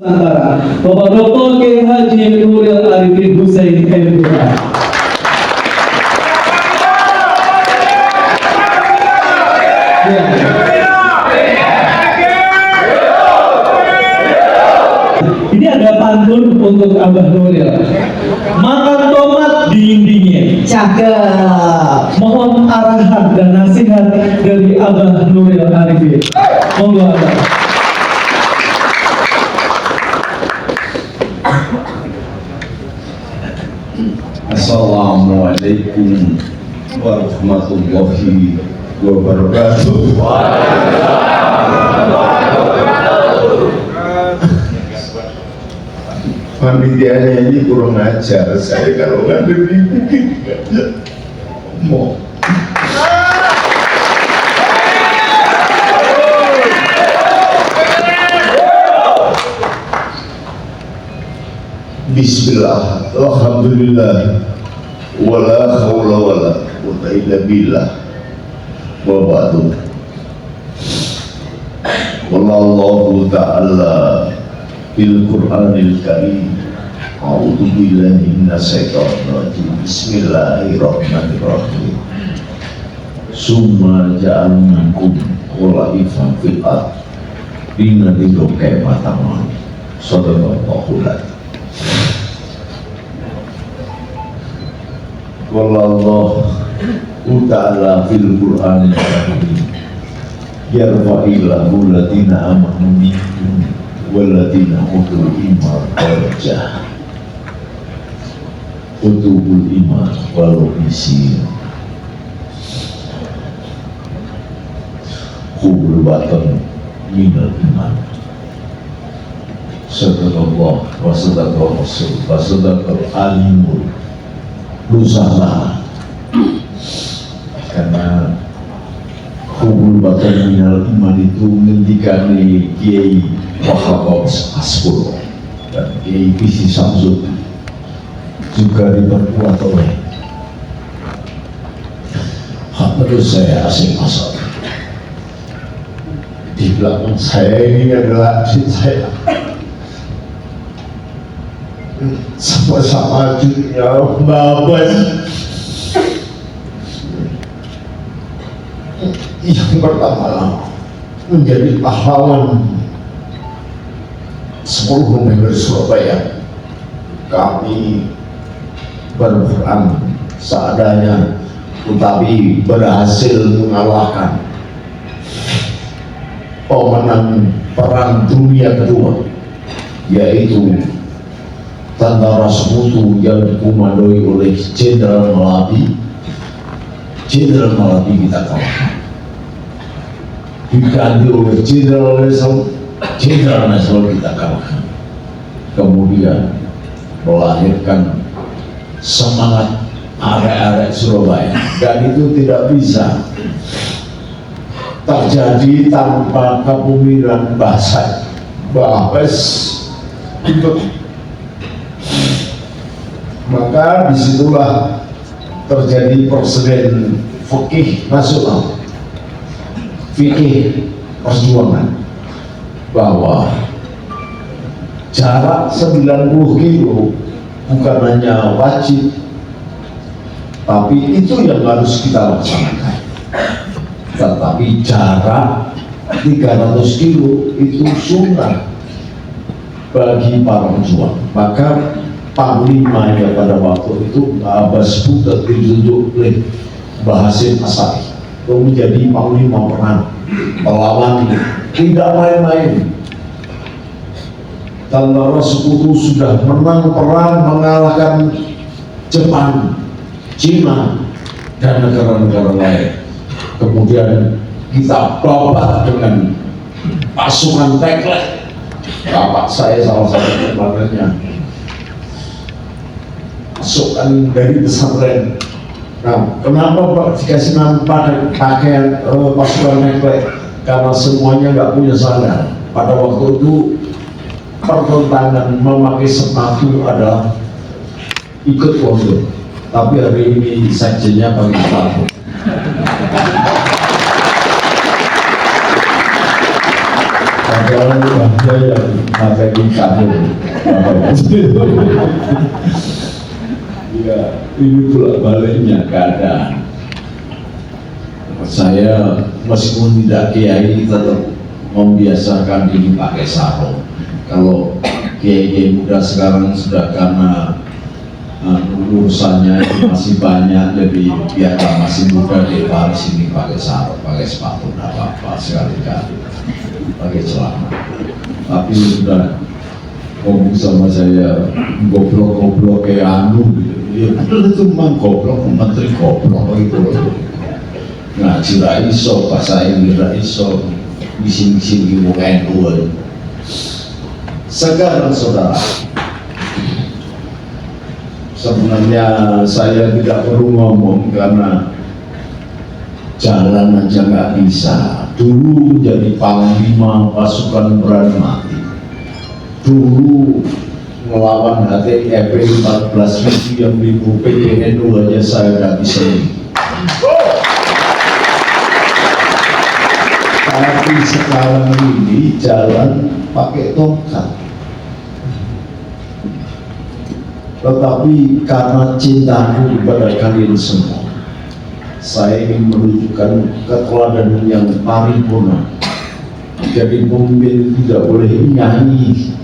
Antara Bapak Dr. Kiai Haji Nuril Arifin Husain MPH. Ini ada pantun untuk Abah Nuril. Makan tomat dingin-dingin. Cakep. Mohon arahan dan nasihat dari Abah Nuril Arifin. Monggo Abah. Assalamualaikum warahmatullahi wabarakatuh. Panitianya ini kurang ajar, saya kalau nggak mau. Bismillah, alhamdulillah, wala haula wala quwwata illa billah, wa ba'du. Wallahu ta'ala fil Qur'anil Karim. A'udzu billahi minasyaitonir rajim. Bismillahirrahmanirrahim. Summa ja'alnakum khulaifan fil ardh linanzura kaifa ta'malun. Shadaqallahu al-'azim. Wallahu ta'ala fil Qur'anil Karim yarfa'illahu alladziina aamanu minkum walladziina utul ilma darajat. Utubul iman walau isi hubul batan minal iman. Sadaqallah wa sadaqal rasul wa sadaqal alimul Rusala. Karena hubul batan minal iman itu ngendikane Kiai Wahab Aspur dan Kiai Bisi Samsud, juga diperkuat oleh terus saya asing asal. Di belakang saya ini adalah adik saya, sama-sama cucunya Mbak Abbas yang pertama menjadi pahlawan 10 November Surabaya. Kami berperang seadanya tetapi berhasil mengalahkan pemenang perang dunia kedua, yaitu tentara sekutu yang dikomandoi oleh Jenderal Malabi. Jenderal Malabi kita kalahkan, diganti oleh Jenderal Nasional kita kalahkan. Kemudian melahirkan semangat arek-arek Surabaya, dan itu tidak bisa terjadi tanpa kepemimpinan bahasa Bahas itu. Maka disitulah terjadi persediaan fikih nasional, fikih perjuangan, bahwa jarak 90 kilo bukan hanya wajib, tapi itu yang harus kita laksanakan. Tetapi jarak 300 kilo itu sunnah bagi para pejuang. Maka panglimanya pada waktu itu Abbas Butet ditunjuk oleh Mbah Hasim Asari untuk menjadi panglima perang melawan, tidak main-main. Tentara sekutu sudah menang perang mengalahkan Jepang, Cina, dan negara-negara lain. Kemudian kita babat dengan pasukan Teklek. Bapak saya salah satu komandannya, pasukan dari pesantren. Nah, kenapa Pak dikasih nama pakaian pasukan Teklek? Karena semuanya nggak punya sandal. Pada waktu itu pertentangan memakai sepatu adalah ikut pondok, tapi hari ini sekjennya pakai sepatu. padahal saya yang materi kabel. Ya, ini pula baliknya keadaan. Saya meskipun tidak kiai tetap membiasakan diri pakai sarung. Kalau kiai muda sekarang sudah karena urusannya masih banyak, jadi biarlah masih muda di Paris ini pakai sarung, pakai sepatu, tidak apa-apa sekali-kali, pakai celana. Tapi sudah ngomong sama saya, goblok-goblok kayak anu gitu. Ya betul itu memang goblok, menteri goblok gitu. Ngaji ra iso, bahasa Inggris ra iso, misi-misi ilmu NU. Sekarang saudara, sebenarnya saya tidak perlu ngomong karena jalan aja nggak bisa. Dulu menjadi panglima pasukan berani mati. Dulu melawan HTIP 14 misi yang ribu PDNU aja saya nggak bisa. Tapi sekarang ini jalan pakai tongkat. Tetapi karena cintaku kepada kalian semua, saya ingin menunjukkan keteladanan yang paripurna. Jadi pemimpin tidak boleh nyanyi.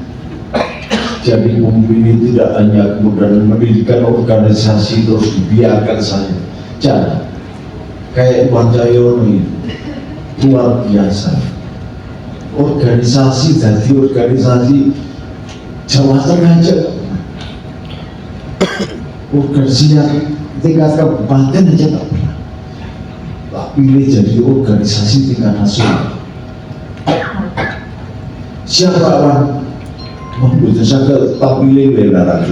Jadi pemimpin tidak hanya kemudian mendirikan organisasi terus dibiarkan saja. Jangan. Kayak Pak Cahyono ini luar biasa. Organisasi jadi organisasi Jawa Tengah aja. Organisasi tingkat kabupaten aja tak pernah. Tak pilih jadi organisasi tingkat nasional. Siapa orang membuat saya tak pilih benar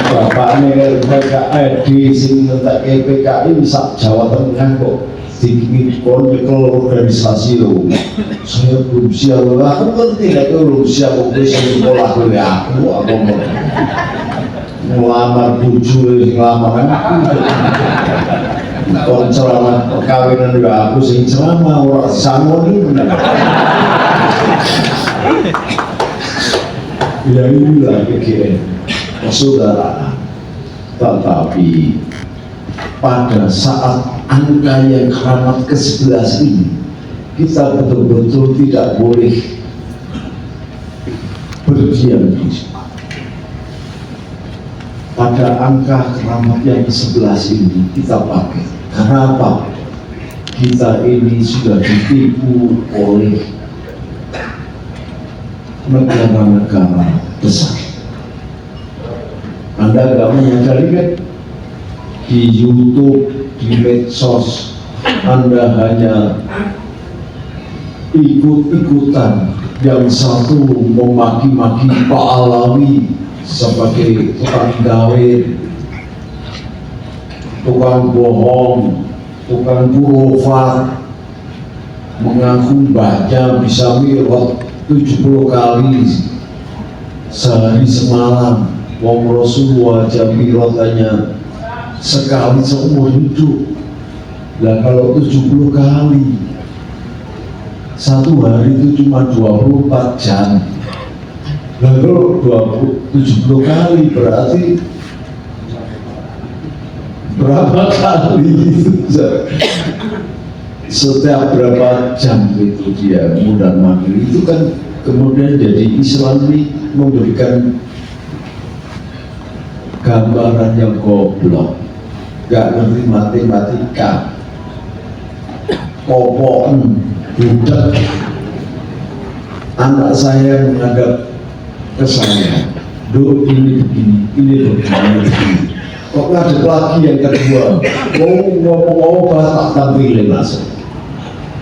bapaknya PKI di sini tentang PKI bisa Jawa Tengah kok dikon organisasi lo. Saya belum siap, aku ngerti lah belum siap untuk sekolah dulu aku ngelamar buju, ngelamar kan kon ceramah perkawinan juga aku sing ceramah orang sama ini benar. Ya inilah PKI saudara. Tetapi pada saat angka yang keramat ke-11 ini, kita betul-betul tidak boleh berdiam diri. Pada angka keramat yang ke-11 ini kita pakai. Karena apa? Kita ini sudah ditipu oleh negara-negara besar. Anda nggak menyadari kan? Di YouTube, di medsos, Anda hanya ikut-ikutan. Yang satu memaki-maki Pak Alawi sebagai tukang gawe, tukang bohong, tukang purofat, mengaku baca bisa mirot 70 kali sehari semalam. Wong Rasulullah aja mirotanya sekali seumur hidup. Lah kalau 70 kali satu hari itu cuma 24 jam. Lah kalau 70 kali berarti berapa kali itu? Setiap berapa jam itu dia mudah mandiri. Itu kan kemudian jadi Islam ini memberikan gambaran yang goblok, gak ngerti matematika, popon, budak. Anak saya menghadap ke saya, do ini begini, ini begini. Kok ngadep lagi yang kedua, ngomong batak tampilin langsung.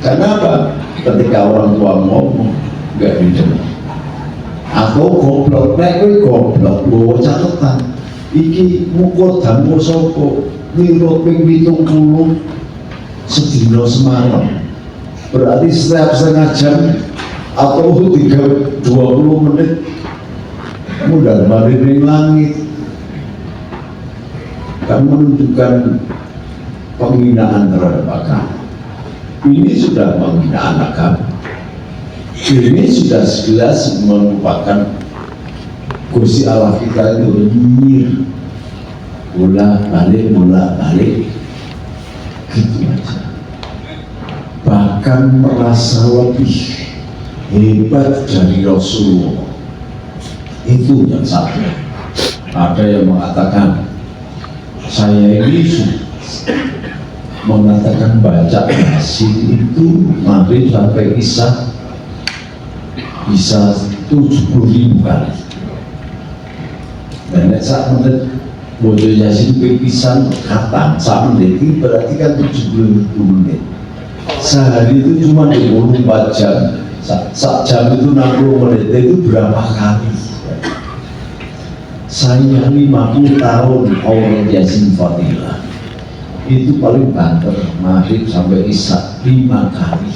Kenapa? Ketika orang tua ngomong, gak didengar. Atau goblok, nek kowe goblok, bawa catatan. Iki mukul dangu soko mirut ping 70 sedina semalam. Berarti setiap setengah jam atau 20 menit mudah maring langit. Kamu menunjukkan penghinaan terhadap agama. ini sudah menghina anak kami. Ini sudah jelas merupakan kursi Allah kita itu nyinyir, bolak-balik gitu aja. Bahkan merasa lebih hebat dari Rasulullah. Itu yang satu. Ada yang mengatakan saya ini mengatakan baca Yasin itu maghrib sampai isya bisa 70.000 kali. Dan saat menit baca Yasin pisan khatam saat menit itu berarti kan 70 menit. Sehari itu cuma 24 jam. Saat jam itu 60 menit itu berapa kali? Saya 50 tahun orang Yasin Fadilah itu paling banter maghrib sampai isya 5 kali.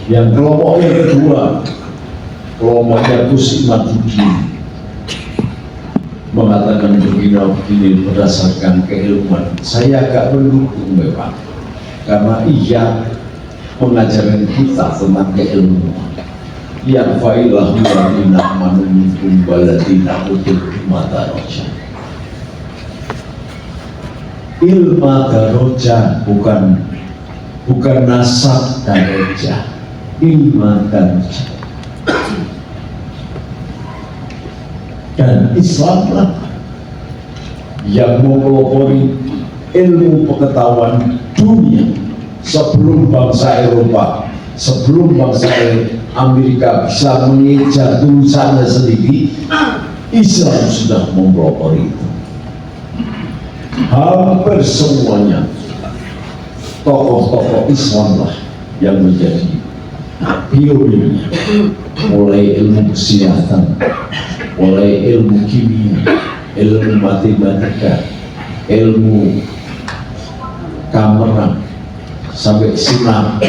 Yang kelompok yang kedua, kelompoknya Gus Imaduddin mengatakan begini berdasarkan keilmuan. Saya agak mendukung memang, karena ia mengajarkan kita tentang keilmuan. Yang fa'ilah mu'amina manuminkum baladina utul mata roja. Ilma daroja bukan nasab daroja, ilma daroja. Dan Islamlah yang mempelopori ilmu pengetahuan dunia sebelum bangsa Eropa, sebelum bangsa Amerika bisa mengejar tulisannya sendiri. Islam sudah mempelopori itu. Hampir semuanya tokoh-tokoh Islam lah yang menjadi pionirnya, mulai ilmu kesehatan, mulai ilmu kimia, ilmu matematika, ilmu kamera, sampai sinar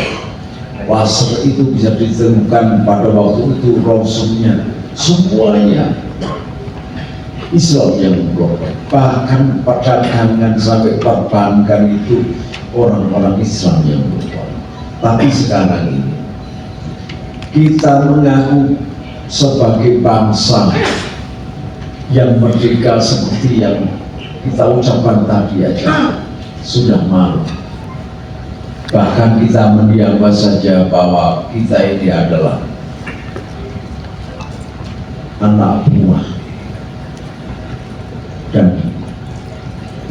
laser itu bisa ditemukan pada waktu itu rasulnya. Semuanya Islam yang memblokir. Bahkan perdagangan sampai perbankan itu orang-orang Islam yang memblokir. Tapi sekarang ini kita mengaku sebagai bangsa yang merdeka seperti yang kita ucapkan tadi aja sudah malu. Bahkan kita mendiamkan saja bahwa kita ini adalah anak buah dan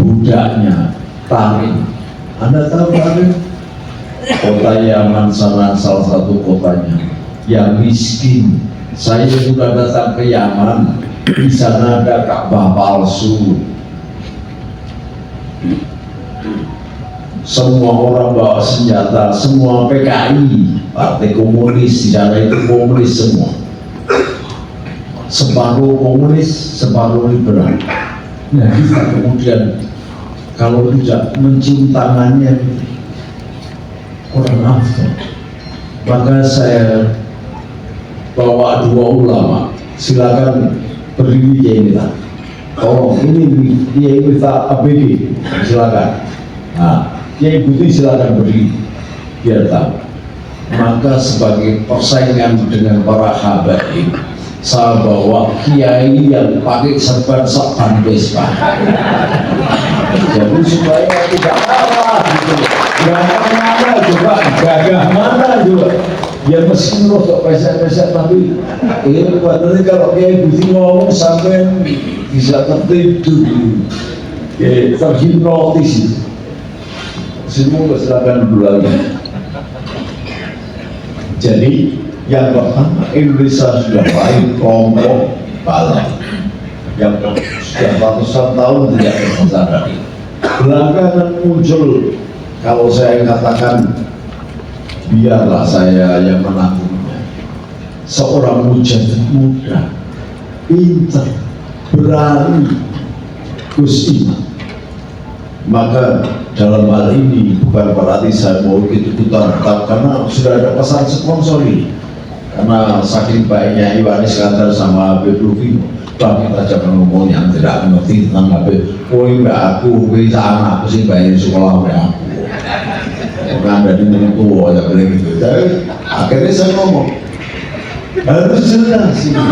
budaknya Tarim. Anda tahu Tarim? Kota Yaman sana salah satu kotanya yang miskin. Saya sudah datang ke Yaman, di sana ada Ka'bah palsu. Semua orang bawa senjata, semua PKI, Partai Komunis, di sana itu komunis semua. Separuh komunis, separuh liberal. Nah, kita kemudian kalau tidak mencium tangannya kurang afdal. Maka saya bawa dua ulama, silakan berdiri ya ini tak. Tolong ini dia minta ABG, silakan. Nah, dia ikuti silakan berdiri biar tahu. Maka sebagai persaingan dengan para habaib, saya bawa kiai yang pakai serban sakban Vespa. Jadi supaya tidak kalah gitu. Gagah mana juga, gagah mana juga. Ya meski merosot pesek-pesek tapi ini padahal kalau kiai Gusti ngomong sampai bisa tertidur, terhipnotis. Semua silakan berlalu. Jadi yang pertama, Indonesia sudah baik kelompok Bala yang sudah ratusan tahun tidak tersadari. Belakangan muncul, kalau saya katakan, biarlah saya yang menangguhnya, seorang mujahid muda, pintar, berani, Gus Iman. Maka dalam hal ini bukan berarti saya mau ikut-ikutan, karena sudah ada pesan sponsor ini. Karena saking baiknya Iwan Iskandar sama Habib Lufino, bagi kita jangan ngomong yang tidak mengerti tentang Habib. Oh enggak, aku bisa anak aku sih bayar sekolah oleh aku. Ada di tua ya bilang gitu. Jadi akhirnya saya ngomong harus jelas ini.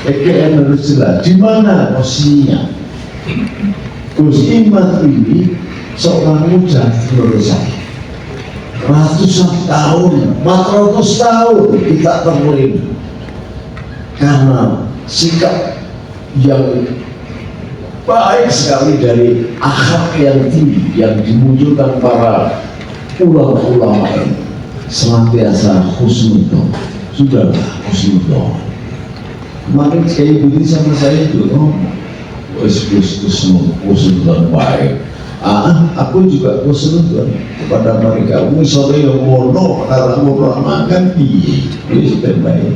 EKN harus jelas. Di mana posisinya? Gus Imat ini seorang muda menurut saya. Ratusan tahun, 400 tahun kita terlena karena sikap yang baik sekali dari akhlak yang tinggi yang dimunculkan para ulama-ulama ini senantiasa husnudon. Sudahlah husnudon. Kemarin Kiai Budi sama saya itu husnudon baik. Aku juga husnudon kepada mereka. Misalnya yang ngono karena ngono makan ini sudah baik.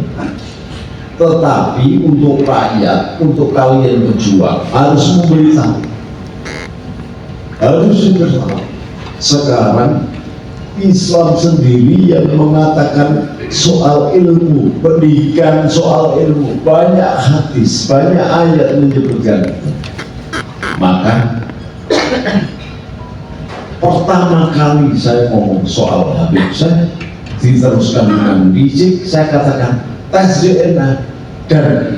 Tetapi untuk rakyat, untuk kalian berjuang harus memberitahu, harus bersama. Sekarang Islam sendiri yang mengatakan soal ilmu, pendidikan soal ilmu, banyak hadis, banyak ayat menyebutkan itu. Maka pertama kali saya ngomong soal Habib saya diteruskan dengan Rizik, saya katakan tes DNA dan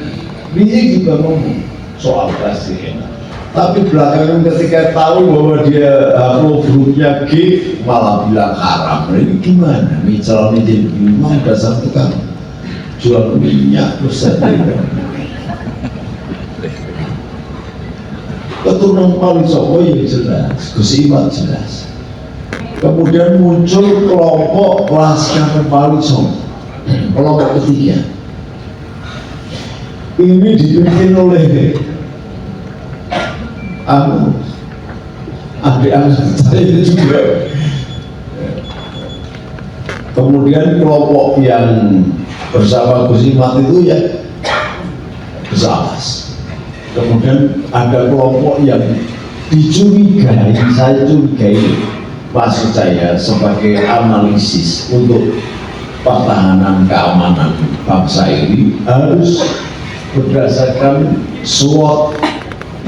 Rizik juga ngomong soal tes DNA. Tapi belakangan ketika tahu bahwa dia grupnya G malah bilang haram. Ini gimana? Misalnya jadi memang dasar tukang jual minyak terus saya keturunan Pauli Songo yang jelas, Gus Imat jelas. Kemudian muncul kelompok Laskar Pauli Songo, kelompok ketiga. Ini dipimpin oleh adik-adik saya juga. Kemudian kelompok yang bersama Gus Imat itu ya Gus Abbas. Kemudian ada kelompok yang dicurigai, saya curigai, maksud saya sebagai analisis untuk pertahanan keamanan bangsa ini harus berdasarkan SWOT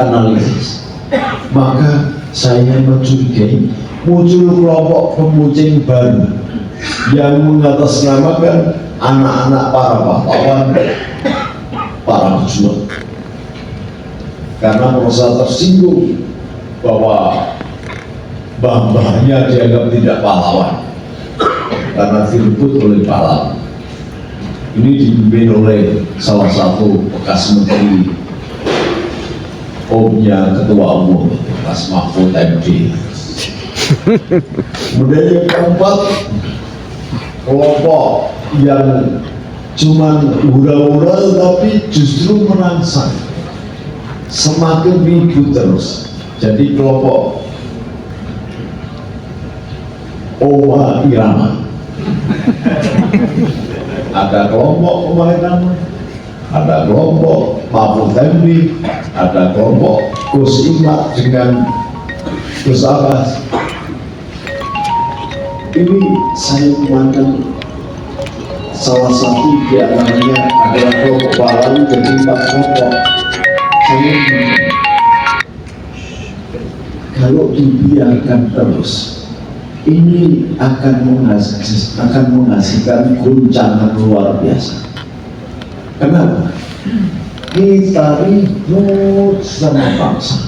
analisis. Maka saya mencurigai muncul kelompok pemucing baru yang mengatasnamakan anak-anak para pahlawan, para pejuang, karena merasa tersinggung bahwa mbah-mbahnya dianggap tidak pahlawan karena direbut oleh pahlawan. Ini dipimpin oleh salah satu bekas menteri, omnya ketua umum, Mas Mahfud MD. Kemudian yang keempat, kelompok yang cuman hura-hura tapi justru merangsang semakin ribut terus. Jadi kelompok Oma Irama, ada kelompok Oma Irama, ada kelompok Mahfud MD, ada kelompok Gus Imat dengan Gus Abbas. Ini saya memandang salah satu di antaranya adalah kelompok Balawi dari 4 kelompok. Saya kalau dibiarkan terus, ini akan menghasilkan guncangan luar biasa. Kenapa? Kita ribut sama bangsa.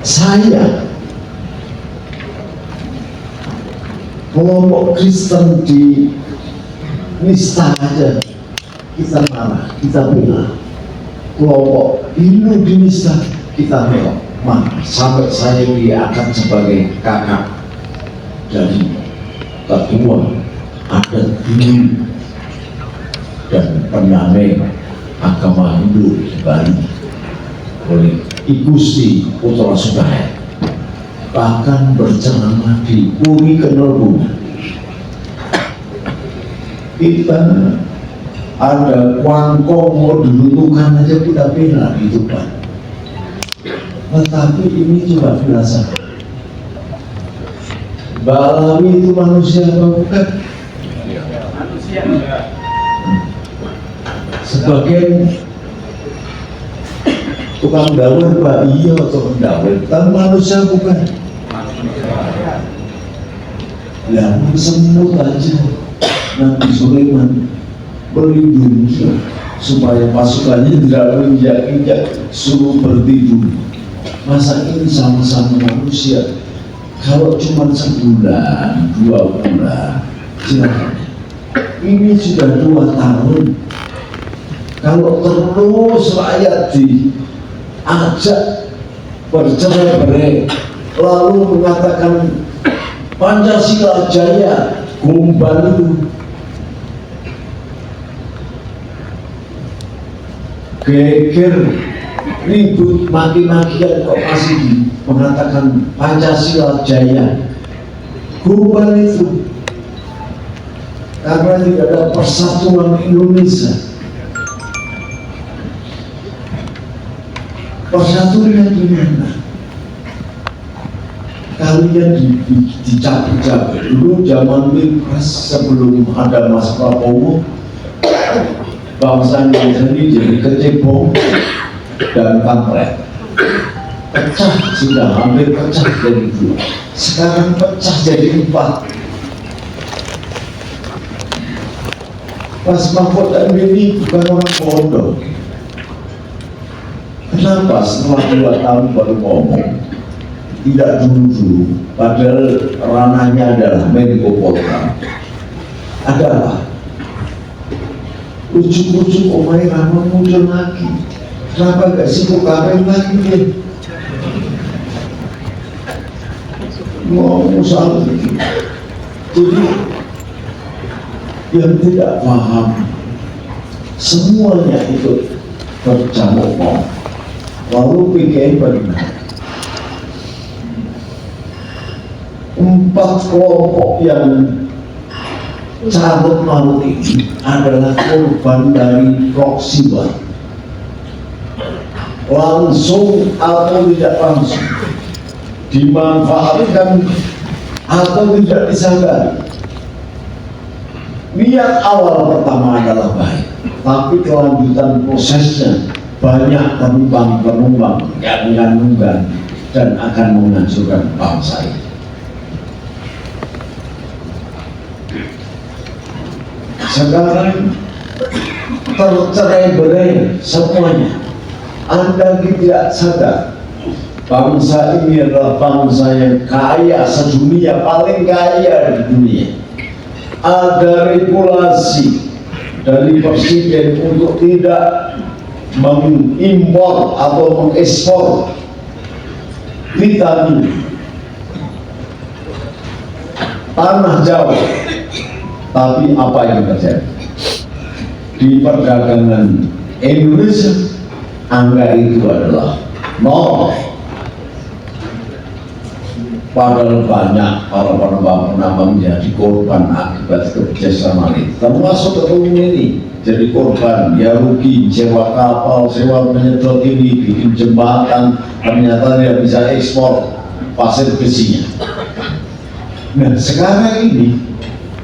Saya kelompok Kristen di Nista aja kita marah, kita bela. Kelompok Hindu di Nista kita melok, marah. Sampai saya diangkat sebagai kakak dari ketua adat Hindu dan pendamai agama Hindu di Bali oleh Igusti Putra Sudaya, bahkan berceramah di Puri Kenelbungan. Kita ada kuangkong mau dilulukan aja kita bela di Tuban. Tetapi ini coba dirasa, Balawi itu manusia apa bukan? Manusia. Sebagian tukang gawe Pak, iya tukang gawe, tapi manusia bukan. Ya semut aja Nabi Sulaiman melindungi supaya pasukannya tidak menginjak-injak, suruh bertidur. Masa ini sama-sama manusia, kalau cuma sebulan, 2 bulan silakan. Ini sudah 2 tahun. Kalau terus rakyat diajak bercerai-berai lalu mengatakan Pancasila Jaya, gombal itu geger, ribut, maki-makian kok masih mengatakan Pancasila Jaya, gombal itu karena tidak ada persatuan Indonesia. Persatuan di mana? Kalian dicabut-cabut dulu zaman Pilpres sebelum ada Mas Prabowo, bangsa Indonesia ini jadi kecebong dan kampret, pecah, sudah hampir pecah jadi 2, sekarang pecah jadi 4. Mas Mahfud MD ini bukan orang bodoh. Kenapa setelah 2 tahun baru ngomong? Tidak dulu, padahal ranahnya adalah Menko Polhukam. Ada apa? Ujuk-ujuk Omai Rama muncul lagi. Kenapa gak sibuk kawin lagi dia? Ngomong soal itu. Jadi yang tidak paham semuanya ikut bercampur, lalu pikir benar. 4 kelompok yang carut marut ini adalah korban dari proksi war, langsung atau tidak langsung dimanfaatkan atau tidak disadari. Niat awal pertama adalah baik, tapi kelanjutan prosesnya banyak penumpang yang mengganggu dan akan menghancurkan bangsa ini. Sekarang tercerai-berai semuanya. Anda tidak sadar bangsa ini adalah bangsa yang kaya sedunia, paling kaya di dunia. Ada regulasi dari presiden untuk tidak mengimpor atau mengekspor vitamin tanah Jawa. Tapi apa yang terjadi? Di perdagangan Indonesia, angka itu adalah 0. Padahal banyak para penambang menjadi korban akibat kerjasama ini. Termasuk ketua ini jadi korban, ya rugi, sewa kapal, sewa penyedot ini, bikin jembatan, ternyata tidak bisa ekspor pasir besinya. Nah sekarang ini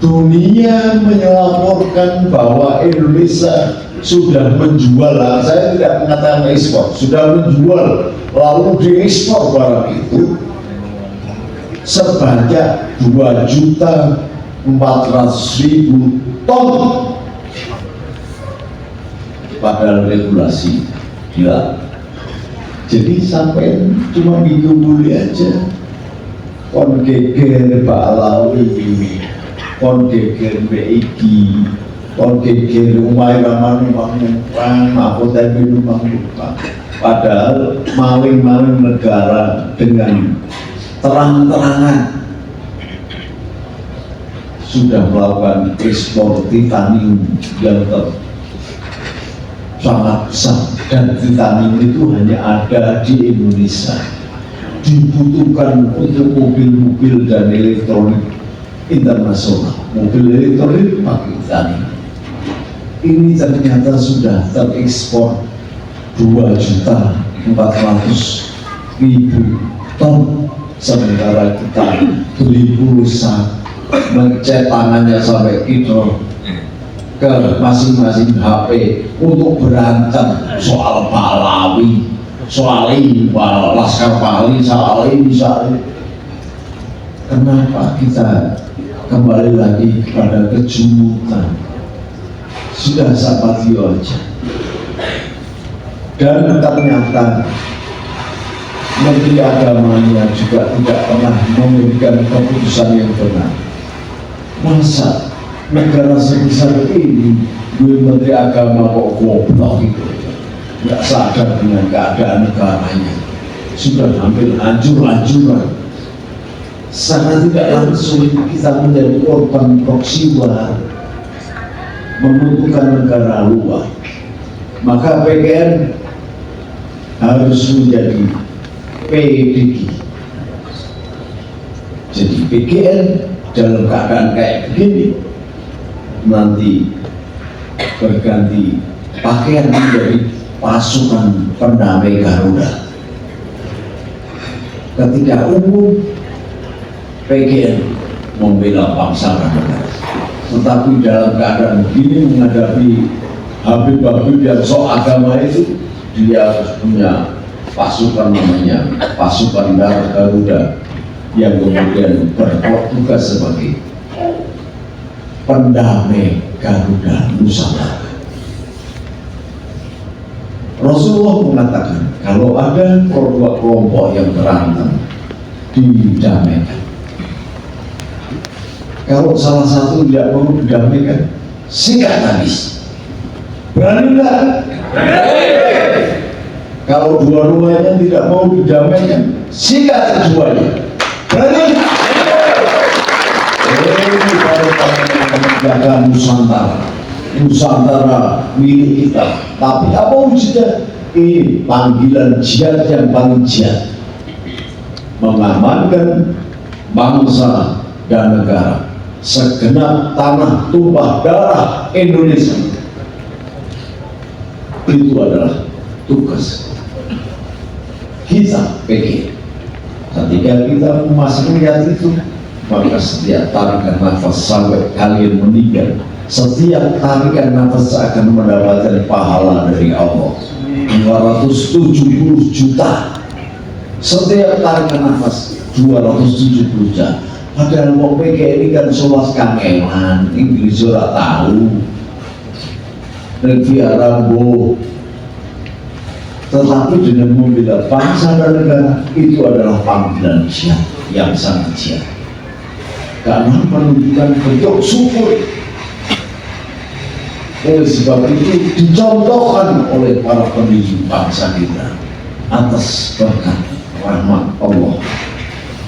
dunia menyelaporkan bahwa Indonesia sudah menjual, saya tidak mengatakan ekspor, sudah menjual lalu diekspor barang itu sebanyak 2.400.000 ton. Padahal regulasi gila. Jadi sampai cuma dikumpuli aja, kon geger Pak Alawi, kon geger BIG, kon geger Omai Rama numpang, Mahfud MD numpang. Padahal maling-maling negara dengan terang-terangan sudah melakukan ekspor titanium yang sangat besar, dan titanium itu hanya ada di Indonesia, dibutuhkan untuk mobil-mobil dan elektronik internasional. Mobil elektronik pakai titanium. Ini ternyata sudah terekspor 2.400.000 ton, sementara kita beli pulsa, mencet tangannya sampai gitu ke masing-masing HP untuk berantem soal Pahlawi, soal ini, Laskar Pahlawan soal ini. Kenapa kita kembali lagi kepada kejumutan? Sudah Sapatio aja. Dan ternyata Menteri Agamanya juga tidak pernah memberikan keputusan yang benar. Masa negara sebesar ini Menteri Agama kok goblok gitu, nggak sadar dengan keadaan negaranya, sudah hampir hancur-hancuran. Sangat tidak langsung kita menjadi korban proxy war, membutuhkan negara luar. Maka PGN harus menjadi PDG. Jadi PGN dalam keadaan kayak begini nanti berganti pakaian menjadi pasukan pendamai Garuda. Ketika umum PGN membela bangsa dan negara, tetapi dalam keadaan begini menghadapi Habib-Habib yang sok agama itu, dia harus punya pasukan namanya pasukan darah Garuda yang kemudian bertugas sebagai pendamai Garuda Nusantara. Rasulullah mengatakan kalau ada kelompok yang berantem didamaikan. Kalau salah satu tidak mau didamaikan, sikat habis. Berani nggak? Kalau dua-duanya tidak mau didamaikan, sikat keduanya. Berani? Ini menjaga Nusantara milik kita. Tapi apa wujudnya? Ini panggilan jihad yang paling jihad, mengamankan bangsa dan negara, segenap tanah tumpah darah Indonesia. Itu adalah tugas kita PG. Ketika kita masih melihat itu, maka setiap tarikan nafas sampai kalian meninggal, setiap tarikan nafas akan mendapatkan pahala dari Allah 270 juta. Setiap tarikan nafas 270 juta. Padahal mau PG ini kan solas kangelan, Inggris ora tahu, negara Rambo. Tetapi dengan membela bangsa dan negara, itu adalah panggilan jihad yang sangat jihad, karena menunjukkan bentuk syukur. Oleh sebab itu dicontohkan oleh para pendiri bangsa kita atas berkat rahmat Allah,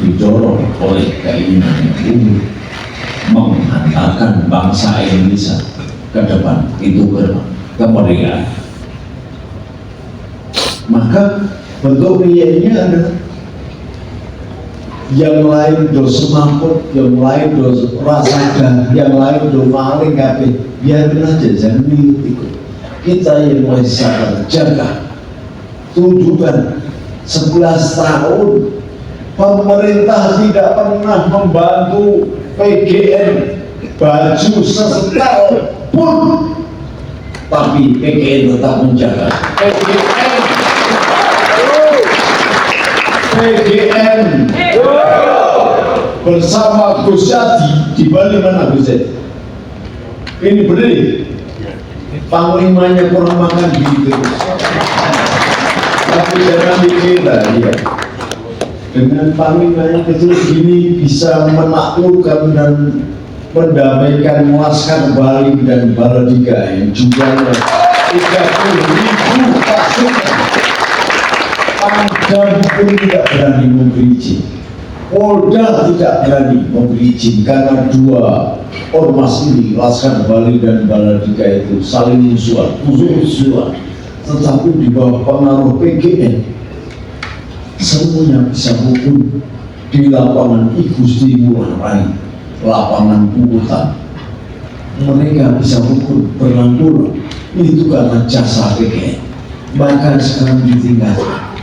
didorong oleh keinginan yang umum menghantarkan bangsa Indonesia ke depan itu kemerdekaan. Maka bentuk ini ada yang lain do semaput, yang lain do rasakan, yang lain do maling kabeh, biarin aja, jangan ikut. Kita yang masih sadar jaga, tunjukkan 11 tahun pemerintah tidak pernah membantu PGN baju sesekal pun, tapi PGN tetap menjaga. PGN bersama Gus Yadi di Bali. Mana Gus Yadi? Ini berdiri. Panglimanya kurang makan gitu. Tapi jangan dikira ya, dengan panglimanya kecil gini bisa menaklukkan dan mendamaikan Laskar Bali dan Baladiga yang jumlahnya 30.000 pasukan. Pangdam pun tidak berani memberi izin, Polda tidak berani memberi izin, karena dua ormas ini, Laskar Bali dan Baladiga itu saling musuhan. Tetapi di bawah pengaruh PGN semuanya bisa hukum di lapangan Igusti Ngurah Rai, lapangan Puputan. Mereka bisa hukum berlampur itu karena jasa PGN. Bahkan sekarang ditinggalkan.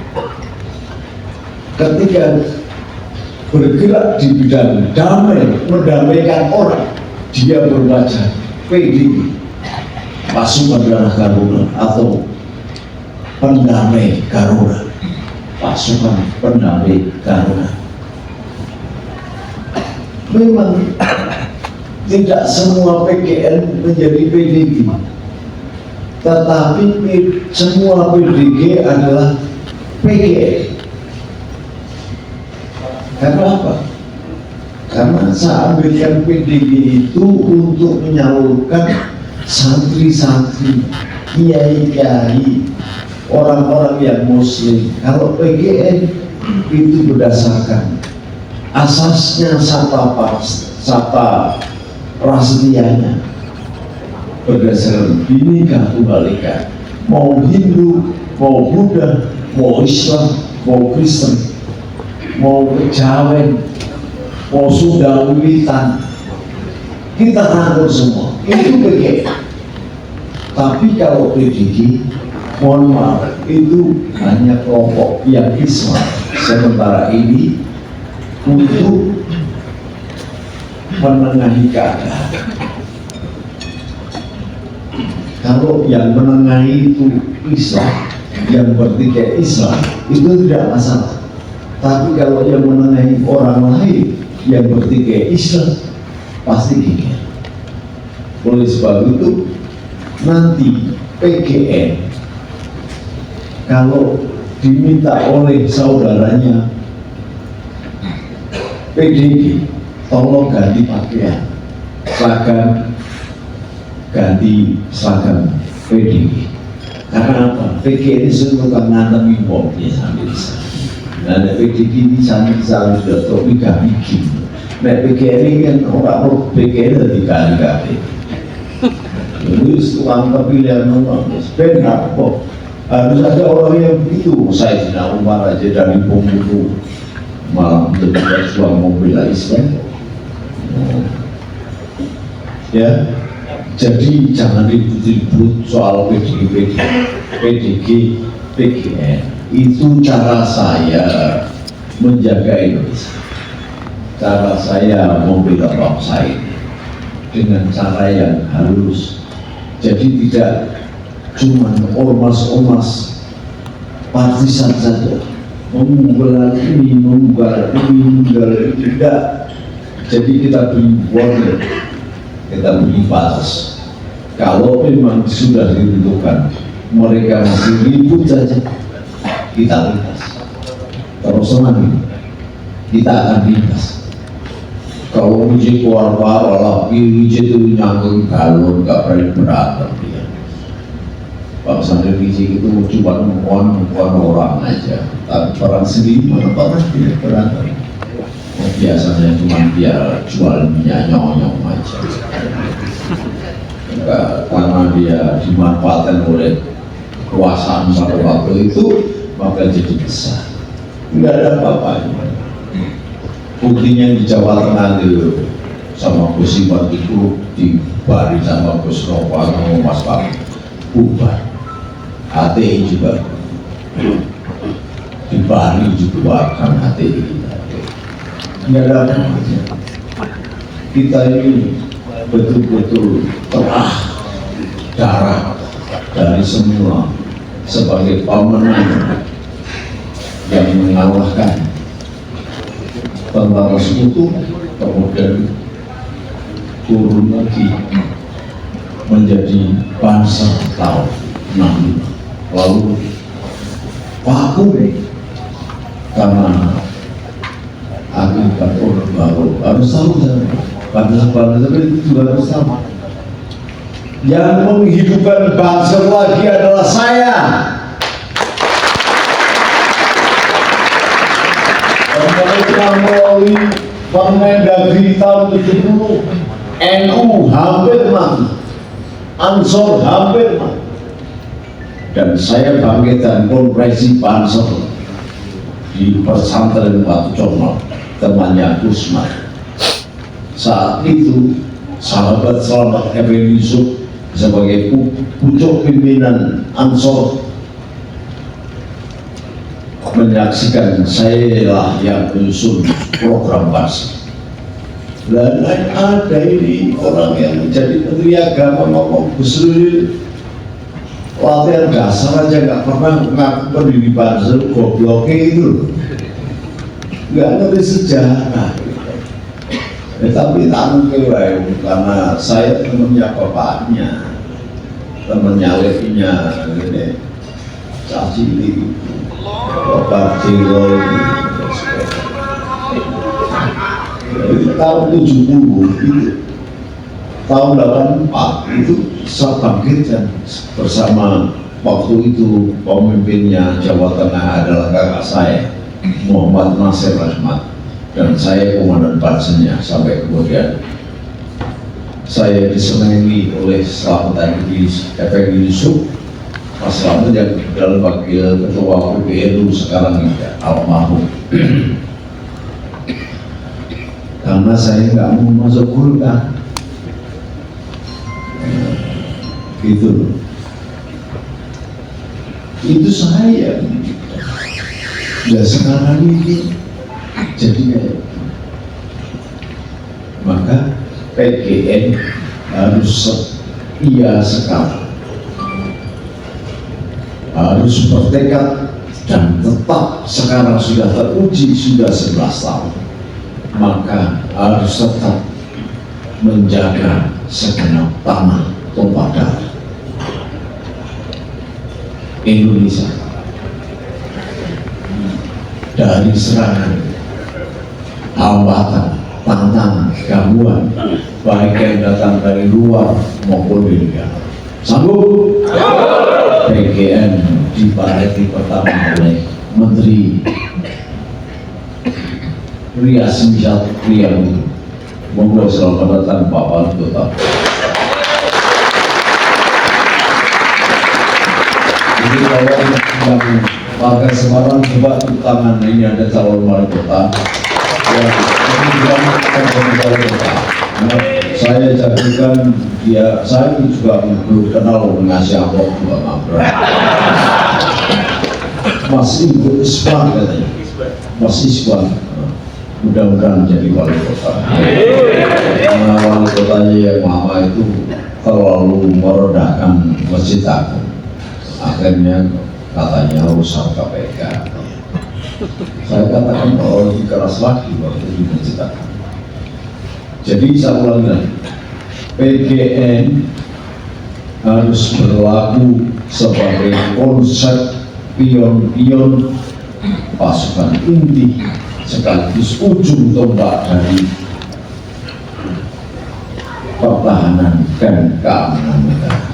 Ketika bergerak di bidang damai, mendamaikan orang, dia berwajah PDG, pasukan darah Garuda atau pendamai Garuda. pasukan pendamai karuna. Memang tidak semua PGN menjadi PDG, tetapi semua PDG adalah PGN. Karena apa? Karena saya ambilkan PDG itu untuk menyalurkan santri-santri, kiai-kiai, orang-orang yang muslim. Kalau PGN itu berdasarkan asasnya sapa prasetyanya, berdasarkan Bhinneka Tunggal Ika. Mau Hindu, mau Buddha, mau Islam, mau Kristen, mau Kejawen, mau Sunda Wiwitan, kita rangkul semua. Itu PGN. Tapi kalau PDG, mohon maaf, itu hanya kelompok yang Islam sementara ini untuk menengahi keadaan. Kalau yang menengahi itu Islam, yang bertikai Islam, itu tidak masalah. Tapi kalau yang menengahi orang lain yang bertikai Islam, pasti gigit. Oleh sebab itu, nanti PGN kalau diminta oleh saudaranya PDG, tolong ganti pakaian, seragam, ganti seragam PDG. Karena apa? PGN ini sudah ngantam impor dia sampai di sana. Nah, PDG ini sampai sudah tahu gak bikin. Nah, PGN ini kan orang PGN ada dikali-kali. Jadi tukang pemilihan orang, benar kok. Harus ada orang yang begitu. Saya tidak umar aja dari bom itu malah menjadi sebuah mobil Islam. Ya, jadi jangan ribut-ribut soal PDG, PGN. Itu cara saya menjaga Indonesia. Cara saya membela bangsa ini dengan cara yang halus. Jadi tidak cuma ormas-ormas partisan saja, memunggal ini, memunggal itu tidak. Jadi kita beri warning, kita beri batas. Kalau memang sudah ditentukan mereka masih ribut saja, kita lintas. Terus terang kita akan lintas. Kalau uji keluar-keluar, lagi uji itu nyangkut galon, gak berani berantem dia. Pak Sandri Rizik itu cuma bukan orang aja, tapi orang sendiri mana pernah dia berantem. Biasanya cuma dia jual minyak nyonyong aja. Enggak, karena dia dimanfaatkan oleh kekuasaan pada waktu itu, maka jadi besar. Enggak ada apa-apanya. Buktinya di Jawa Tengah itu sama Gus Iwan itu dibari sama Gus Nova sama Mas Pak bubar. HTI juga dibari juga kan HTI. Nggak ada apa-apa. Kita ini betul-betul terah darah dari semua sebagai pemenang yang mengalahkan tentara sekutu, kemudian turun lagi menjadi bangsa tahun 65. Lalu vakum karena akibat Orde Baru. Harus tahu bangsa itu juga harus tahu. Yang menghidupkan bangsa lagi adalah saya. Melalui Permendagri tahun 70, NU hampir mati, Ansor hampir mati, dan saya bangkitkan konferensi Pansor di pesantren Batu Conol, temannya Gusman. Saat itu sahabat Selamat Effendi Yusuf sebagai pucuk pimpinan Ansor menyaksikan saya lah yang menyusun program Pansor. Dan ada ini orang yang menjadi menteri agama ngomong Gus Lulil, latihan dasar aja nggak pernah ngaku pendiri Pansel, gobloknya itu loh. Nggak ngerti sejarah. Tapi tak mungkin karena saya temennya bapaknya, temennya Levinya, gini, Cacili, Bapak Jero, jadi tahun 70 itu, tahun 84 itu saya bangkit dan bersama waktu itu pemimpinnya Jawa Tengah adalah kakak saya, Muhammad Nasir Rahmat. Dan saya komandan Pansennya sampai kemudian saya disenangi oleh Slamet Effendi Yusuf, Mas Slamet yang dalam wakil ketua PBNU sekarang ini almarhum. Karena saya nggak mau masuk Golkar, gitu. Itu saya. Ya sekarang ini jadi maka PGN harus setia sekali, harus bertekad dan tetap sekarang sudah teruji sudah 11 tahun, maka harus tetap menjaga segenap tanah tumpah darah Indonesia dari serangan, hambatan, tantangan, gangguan, baik yang datang dari luar maupun dari dalam. Sanggup? PGN dipareti pertama oleh Menteri Rias Misal Priyamu. Monggo selamat datang Pak Wali Kota. Jadi kalau yang warga Semarang coba tepuk tangan, ini ada calon wali kota. Saya jadikan dia, saya juga belum kenal dengan siapa juga ngobrol. Mas Ibu Iswan katanya, Mas Iswan, mudah-mudahan jadi wali kota. Karena wali kotanya yang lama itu terlalu merendahkan Masjid Agung, akhirnya katanya rusak KPK. Saya katakan bahwa lebih keras lagi waktu di Masjid Agung. Jadi saya ulangi lagi, PGN harus berlaku sebagai konsep pion-pion pasukan inti sekaligus ujung tombak dari pertahanan dan keamanan negara.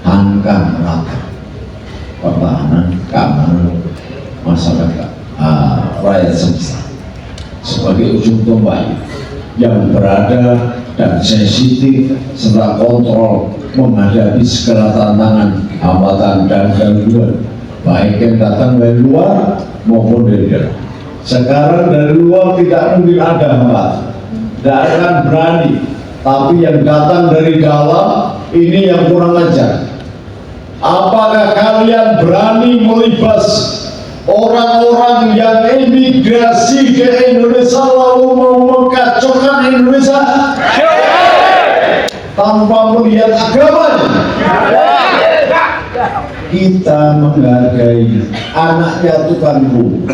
Hangkan rata pertahanan keamanan masyarakat rakyat semesta sebagai ujung tombak yang berada dan sensitif serta kontrol menghadapi segala tantangan, hambatan dan gangguan baik yang datang dari luar maupun dari dalam. Sekarang dari luar tidak mungkin ada hambatan, tidak akan berani, tapi yang datang dari dalam ini yang kurang ajar. Apakah kalian berani melibas orang-orang yang imigrasi ke Indonesia lalu mau mengkacaukan Indonesia tanpa melihat agamanya? Kita menghargai anaknya tukang guru,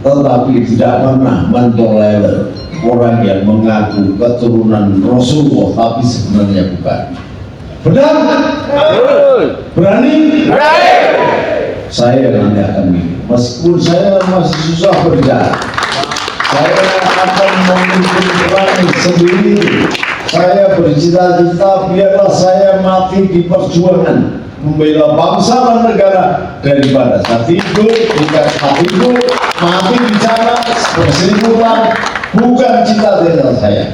tetapi tidak pernah mentolerir orang yang mengaku keturunan Rasulullah tapi sebenarnya bukan. Benar? Berani? Saya nanti akan milih, meskipun saya masih susah berjalan, saya akan memimpin perang sendiri. Saya bercita-cita biarlah saya mati di perjuangan membela bangsa dan negara daripada saat hidup mati di sana berselimutan, bukan cita-cita saya.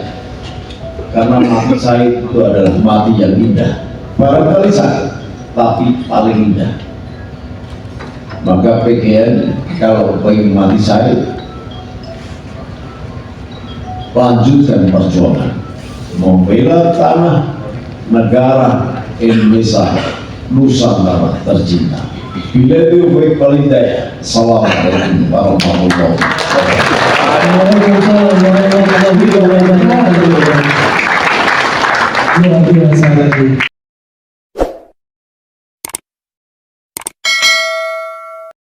Karena mati saya itu adalah mati yang indah, barangkali sakit, tapi paling indah. Maka PGN kalau ingin mati saya, lanjutkan perjuangan membela tanah negara Indonesia Nusantara tercinta. Bila itu baik paling daya. Assalamualaikum warahmatullahi wabarakatuh. Luar biasa lagi.